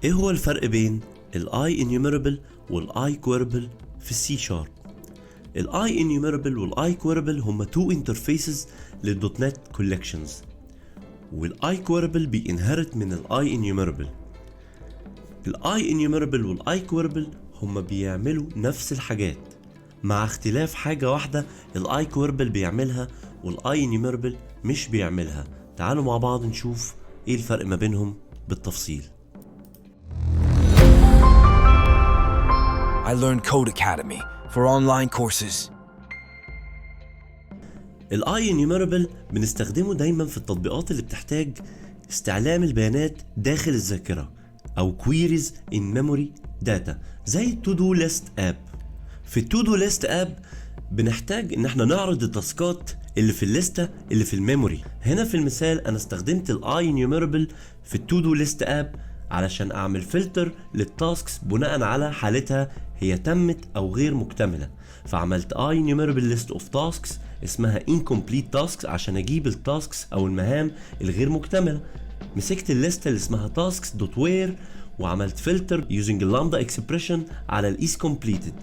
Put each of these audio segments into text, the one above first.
ايه هو الفرق بين الاي انيوميرابل والاي كويربل في السي شارب؟ الاي انيوميرابل والاي كويربل هما تو انترفيسز للدوت نت كولكشنز، والاي كويربل بينهرت من الاي انيوميرابل. الاي انيوميرابل والاي كويربل هما بيعملوا نفس الحاجات مع اختلاف حاجة واحدة الاي كويربل بيعملها والاي انيوميرابل مش بيعملها. تعالوا مع بعض نشوف ايه الفرق ما بينهم بالتفصيل. I learned Code Academy for online courses. الاي انيوميرابل بنستخدمه دايما في التطبيقات اللي بتحتاج استعلام البيانات داخل الذاكرة او queries in memory data زي التو دو ليست اب. في التو دو ليست اب بنحتاج ان احنا نعرض التاسكات اللي في الليستة اللي في الميموري. هنا في المثال انا استخدمت الاي انيوميرابل في التو دو ليست اب علشان اعمل فلتر للتاسكس بناء على حالتها هي تمت او غير مكتملة، فعملت اي انيوميرابل ليست اوف تاسكس اسمها incomplete tasks عشان اجيب التاسكس او المهام الغير مكتملة. مسكت الليستة اللي اسمها tasks.where وعملت فلتر using اللامدا اكسبريشن على الايس completed.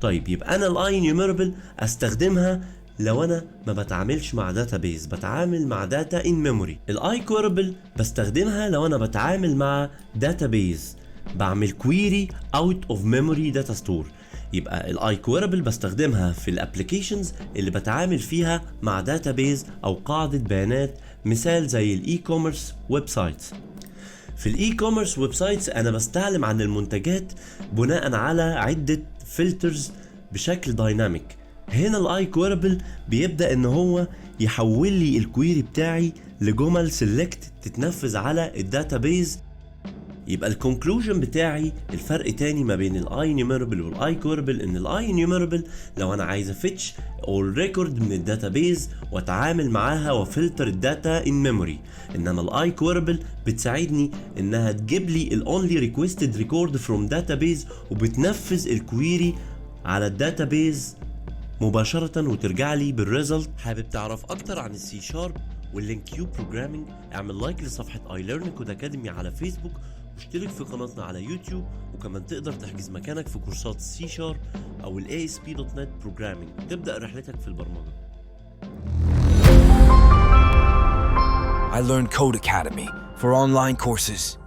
طيب يبقى انا الاي انيوميرابل استخدمها لو انا ما بتعاملش مع داتابيز، بتعامل مع داتا ان ميموري. الاي كويربل بستخدمها لو انا بتعامل مع داتابيز، بعمل كويري اوت اوف ميموري داتا ستور. يبقى الاي كويربل بستخدمها في الابليكيشنز اللي بتعامل فيها مع داتابيز او قاعدة بيانات، مثال زي الاي كوميرس ويب سايتس. في الاي كوميرس ويب سايتس انا بستعلم عن المنتجات بناء على عدة فلترز بشكل دايناميك. هنا الاي كويربل بيبدأ ان هو يحول لي الكويري بتاعي لجمل سيلكت تتنفذ على الداتابيز. يبقى الكونكلوجن بتاعي الفرق تاني ما بين الاي انيوميرابل والاي كويربل ان الاي انيوميرابل لو انا عايز افتش اول ريكورد من الداتابيز واتعامل معاها وفلتر الداتا ان ميموري، انما الاي كويربل بتساعدني انها تجيب لي الاونلي ريكويستد ريكورد فروم داتابيز وبتنفذ الكويري على الداتابيز مباشرة وترجع لي بالريزلت. حابب تعرف اكتر عن السي شارب واللينك يو بروجرامينج؟ اعمل لايك لصفحة اي ليرن كود اكاديمي على فيسبوك واشترك في قناتنا على يوتيوب، وكمان تقدر تحجز مكانك في كورسات السي شارب او ال ASP.NET بروجرامينج تبدأ رحلتك في البرمجة. I learned Code Academy for online courses.